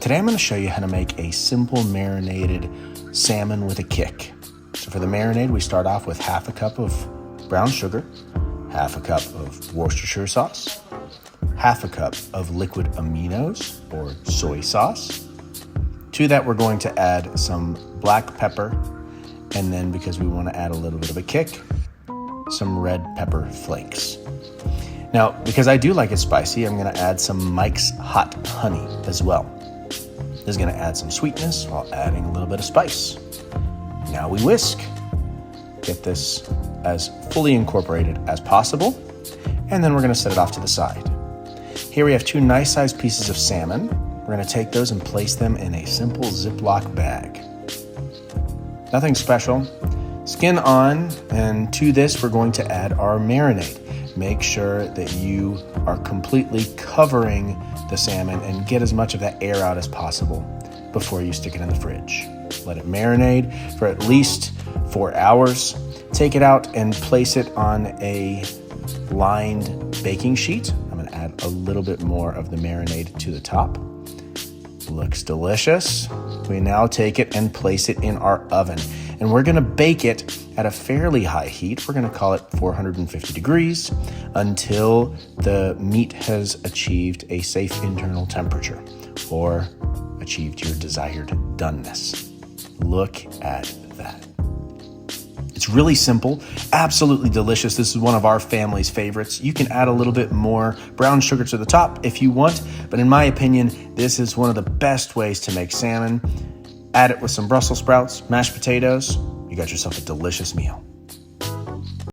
Today I'm going to show you how to make a simple marinated salmon with a kick. So for the marinade, we start off with half a cup of brown sugar, half a cup of Worcestershire sauce, half a cup of liquid aminos or soy sauce. To that, we're going to add some black pepper, and then because we want to add a little bit of a kick, some red pepper flakes. Now, because I do like it spicy, I'm going to add some Mike's Hot Honey as well. This is going to add some sweetness while adding a little bit of spice. Now we whisk. Get this as fully incorporated as possible, and then we're going to set it off to the side. Here we have two nice sized pieces of salmon. We're going to take those and place them in a simple Ziploc bag. Nothing special. Skin on, and to this we're going to add our marinade. Make sure that you are completely covering the salmon and get as much of that air out as possible before you stick it in the fridge. Let it marinate for at least 4 hours. Take it out and place it on a lined baking sheet. I'm going to add a little bit more of the marinade to the top. Looks delicious. We now take it and place it in our oven, and we're going to bake it at a fairly high heat. We're going to call it 450 degrees until the meat has achieved a safe internal temperature or achieved your desired doneness. Look at that. It's really simple, absolutely delicious. This is one of our family's favorites. You can add a little bit more brown sugar to the top if you want, but in my opinion, this is one of the best ways to make salmon. Add it with some Brussels sprouts, mashed potatoes. You got yourself a delicious meal.